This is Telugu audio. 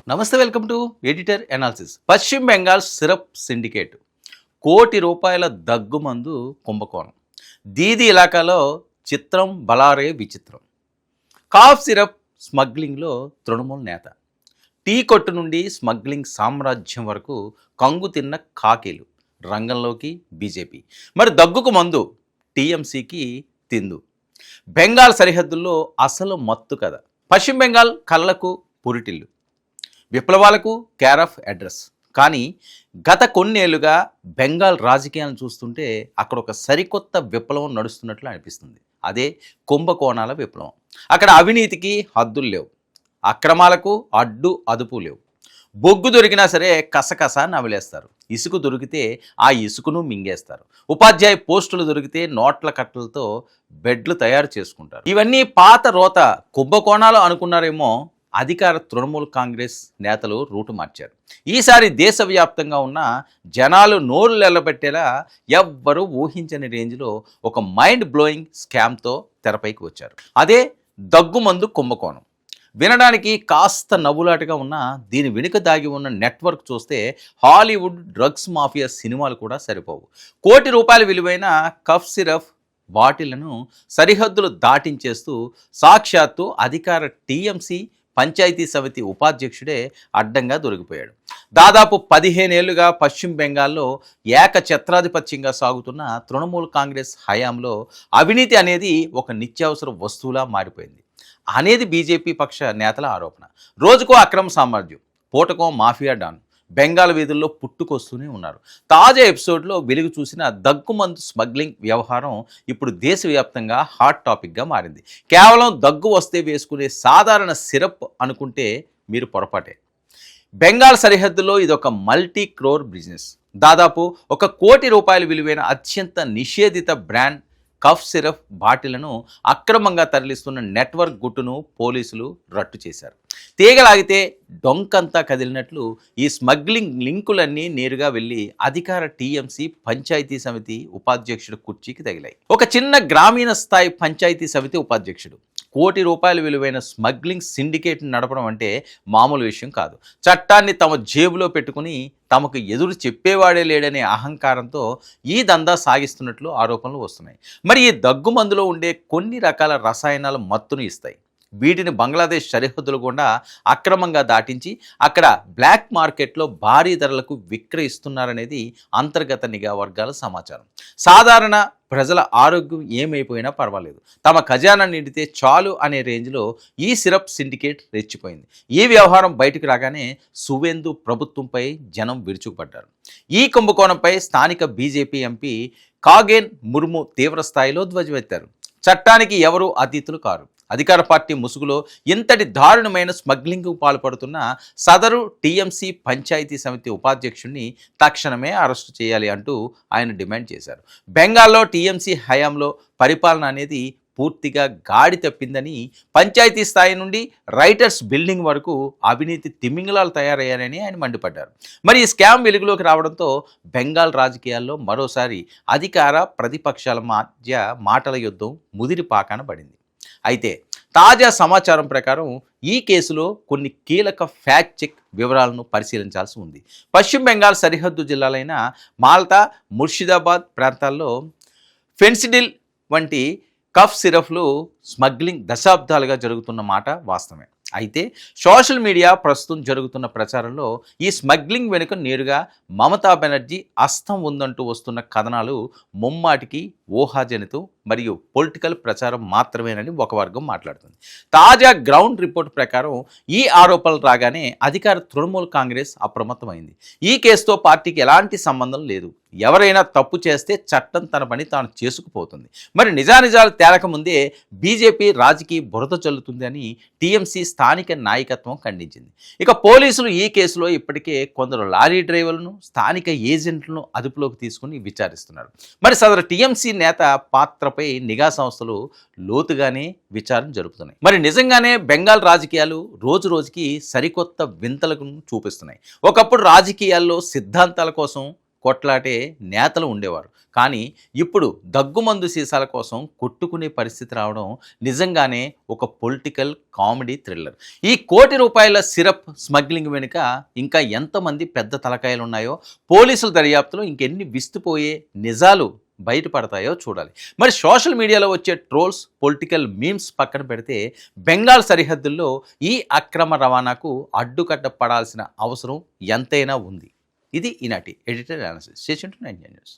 నమస్తే, వెల్కమ్ టు ఎడిటర్ అనాలిసిస్. పశ్చిమ బెంగాల్ సిరప్ సిండికేట్ ₹1 కోటి దగ్గుమందు కుంభకోణం. దీది ఇలాకాలో చిత్రం బలారే విచిత్రం. కాఫ్ సిరప్ స్మగ్లింగ్లో తృణమూల్ నేత. టీ కొట్టు నుండి స్మగ్లింగ్ సామ్రాజ్యం వరకు కంగు తిన్న కాకీలు. రంగంలోకి బీజేపీ. మరి దగ్గుకు మందు టీఎంసీకి తిందు. బెంగాల్ సరిహద్దుల్లో అసలు మత్తు కథ. పశ్చిమ బెంగాల్ కళ్ళకు పురిటిల్లు, విప్లవాలకు కేర్ ఆఫ్ అడ్రస్. కానీ గత కొన్నేళ్లుగా బెంగాల్ రాజకీయాలను చూస్తుంటే అక్కడ ఒక సరికొత్త విప్లవం నడుస్తున్నట్లు అనిపిస్తుంది. అదే కుంభకోణాల విప్లవం. అక్కడ అవినీతికి హద్దులు లేవు, అక్రమాలకు అడ్డు అదుపు లేవు. బొగ్గు దొరికినా సరే కసకస నమిలేస్తారు. ఇసుక దొరికితే ఆ ఇసుకను మింగేస్తారు. ఉపాధ్యాయ పోస్టులు దొరికితే నోట్ల కట్టలతో బెడ్లు తయారు చేసుకుంటారు. ఇవన్నీ పాత రోత కుంభకోణాలు అనుకున్నారేమో. అధికార తృణమూల్ కాంగ్రెస్ నేతలు రూటు మార్చారు. ఈసారి దేశవ్యాప్తంగా ఉన్న జనాలు నోరు నిలబెట్టేలా ఎవ్వరూ ఊహించని రేంజ్లో ఒక మైండ్ బ్లోయింగ్ స్కామ్తో తెరపైకి వచ్చారు. అదే దగ్గుమందు కుంభకోణం. వినడానికి కాస్త నవ్వులాటగా ఉన్న దీని వెనుక దాగి ఉన్న నెట్వర్క్ చూస్తే హాలీవుడ్ డ్రగ్స్ మాఫియా సినిమాలు కూడా సరిపోవు. ₹1 కోటి విలువైన కఫ్ సిరప్ బాటిళ్లను సరిహద్దులు దాటించేస్తూ సాక్షాత్తు అధికార టీఎంసీ పంచాయతీ సమితి ఉపాధ్యక్షుడే అడ్డంగా దొరికిపోయాడు. దాదాపు 15 ఏళ్లుగా పశ్చిమ బెంగాల్లో ఏకఛత్రాధిపత్యంగా సాగుతున్న తృణమూల్ కాంగ్రెస్ హయాంలో అవినీతి అనేది ఒక నిత్యావసర వస్తువులా మారిపోయింది అనేది బీజేపీ పక్ష నేతల ఆరోపణ. రోజుకో అక్రమ సామ్రాజ్యం, పూటకో మాఫియా డాన్ బెంగాల్ వీధుల్లో పుట్టుకొస్తూనే ఉన్నారు. తాజా ఎపిసోడ్లో వెలుగు చూసిన దగ్గుమందు స్మగ్లింగ్ వ్యవహారం ఇప్పుడు దేశవ్యాప్తంగా హాట్ టాపిక్గా మారింది. కేవలం దగ్గు వస్తే వేసుకునే సాధారణ సిరప్ అనుకుంటే మీరు పొరపాటే. బెంగాల్ సరిహద్దులో ఇదొక మల్టీ క్రోర్ బిజినెస్. దాదాపు ₹1 కోటి విలువైన అత్యంత నిషేధిత బ్రాండ్ కఫ్ సిరప్ బాటిళ్లను అక్రమంగా తరలిస్తున్న నెట్వర్క్ గుట్టును పోలీసులు రట్టు చేశారు. తీగలాగితే డొంకంతా కదిలినట్లు ఈ స్మగ్లింగ్ లింకులన్నీ నేరుగా వెళ్ళి అధికార టీఎంసీ పంచాయతీ సమితి ఉపాధ్యక్షుడు కుర్చీకి తగిలాయి. ఒక చిన్న గ్రామీణ స్థాయి పంచాయతీ సమితి ఉపాధ్యక్షుడు ₹1 కోటి విలువైన స్మగ్లింగ్ సిండికేట్ నడపడం అంటే మామూలు విషయం కాదు. చట్టాన్ని తమ జేబులో పెట్టుకుని తమకు ఎదురు చెప్పేవాడే లేడనే అహంకారంతో ఈ దందా సాగిస్తున్నట్లు ఆరోపణలు వస్తున్నాయి. మరి ఈ దగ్గుమందులో ఉండే కొన్ని రకాల రసాయనాలు మత్తును ఇస్తాయి. వీటిని బంగ్లాదేశ్ సరిహద్దులు గుండా అక్రమంగా దాటించి అక్కడ బ్లాక్ మార్కెట్లో భారీ ధరలకు విక్రయిస్తున్నారనేది అంతర్గత నిఘా వర్గాల సమాచారం. సాధారణ ప్రజల ఆరోగ్యం ఏమైపోయినా పర్వాలేదు, తమ ఖజానా నిండితే చాలు అనే రేంజ్లో ఈ సిరప్ సిండికేట్ రెచ్చిపోయింది. ఈ వ్యవహారం బయటకు రాగానే సువేందు ప్రభుత్వంపై జనం విరుచుకుపడ్డారు. ఈ కుంభకోణంపై స్థానిక బీజేపీ ఎంపీ కాగేన్ ముర్ము తీవ్ర స్థాయిలో ధ్వజమెత్తారు. చట్టానికి ఎవరూ అతీతులు కారు. అధికార పార్టీ ముసుగులో ఇంతటి దారుణమైన స్మగ్లింగ్కు పాల్పడుతున్న సదరు టీఎంసీ పంచాయతీ సమితి ఉపాధ్యక్షుడిని తక్షణమే అరెస్టు చేయాలి అంటూ ఆయన డిమాండ్ చేశారు. బెంగాల్లో టీఎంసీ హయాంలో పరిపాలన అనేది పూర్తిగా గాడి తప్పిందని, పంచాయతీ స్థాయి నుండి రైటర్స్ బిల్డింగ్ వరకు అవినీతి తిమింగలాలు తయారయ్యారని ఆయన మండిపడ్డారు. మరి ఈ స్కామ్ వెలుగులోకి రావడంతో బెంగాల్ రాజకీయాల్లో మరోసారి అధికార ప్రతిపక్షాల మధ్య మాటల యుద్ధం ముదిరి పాకాన పడింది. అయితే తాజా సమాచారం ప్రకారం ఈ కేసులో కొన్ని కీలక ఫ్యాక్ట్ చెక్ వివరాలను పరిశీలించాల్సి ఉంది. పశ్చిమ బెంగాల్ సరిహద్దు జిల్లాలైన మాల్తా, ముర్షిదాబాద్ ప్రాంతాల్లో ఫెన్సిడిల్ వంటి కఫ్ సిరప్లు స్మగ్లింగ్ దశాబ్దాలుగా జరుగుతున్న మాట వాస్తవమే. అయితే సోషల్ మీడియా ప్రస్తుతం జరుగుతున్న ప్రచారంలో ఈ స్మగ్లింగ్ వెనుక నేరుగా మమతా బెనర్జీ అస్తం ఉందంటూ వస్తున్న కథనాలు ముమ్మాటికి ఊహాజనితం మరియు పొలిటికల్ ప్రచారం మాత్రమేనని ఒక వర్గం మాట్లాడుతుంది. తాజా గ్రౌండ్ రిపోర్ట్ ప్రకారం ఈ ఆరోపణలు రాగానే అధికార తృణమూల్ కాంగ్రెస్ అప్రమత్తమైంది. ఈ కేసుతో పార్టీకి ఎలాంటి సంబంధం లేదు, ఎవరైనా తప్పు చేస్తే చట్టం తన పని తాను చేసుకుపోతుంది. మరి నిజానిజాలు తేలకముందే బీజేపీ రాజకీయ బురద చల్లుతుంది అని టీఎంసీ స్థానిక నాయకత్వం ఖండించింది. ఇక పోలీసులు ఈ కేసులో ఇప్పటికే కొందరు లారీ డ్రైవర్లను, స్థానిక ఏజెంట్లను అదుపులోకి తీసుకుని విచారిస్తున్నారు. మరి సదరు టీఎంసీ నేత పాత్రపై నిఘా సంస్థలు లోతుగానే విచారణ జరుపుతున్నాయి. మరి నిజంగానే బెంగాల్ రాజకీయాలు రోజు రోజుకి సరికొత్త వింతలను చూపిస్తున్నాయి. ఒకప్పుడు రాజకీయాల్లో సిద్ధాంతాల కోసం కొట్లాటే నేతలు ఉండేవారు. కానీ ఇప్పుడు దగ్గుమందు సీసాల కోసం కొట్టుకునే పరిస్థితి రావడం నిజంగానే ఒక పొలిటికల్ కామెడీ థ్రిల్లర్. ఈ ₹1,00,00,000 సిరప్ స్మగ్లింగ్ వెనుక ఇంకా ఎంతమంది పెద్ద తలకాయలు ఉన్నాయో, పోలీసుల దర్యాప్తులో ఇంకెన్ని విస్తుపోయే నిజాలు బయటపడతాయో చూడాలి. మరి సోషల్ మీడియాలో వచ్చే ట్రోల్స్, పొలిటికల్ మీమ్స్ పక్కన పెడితే బెంగాల్ సరిహద్దుల్లో ఈ అక్రమ రవాణాకు అడ్డుకట్ట పడాల్సిన అవసరం ఎంతైనా ఉంది. ఇది ఈనాటి editor analysis. Stay tuned to 9 news.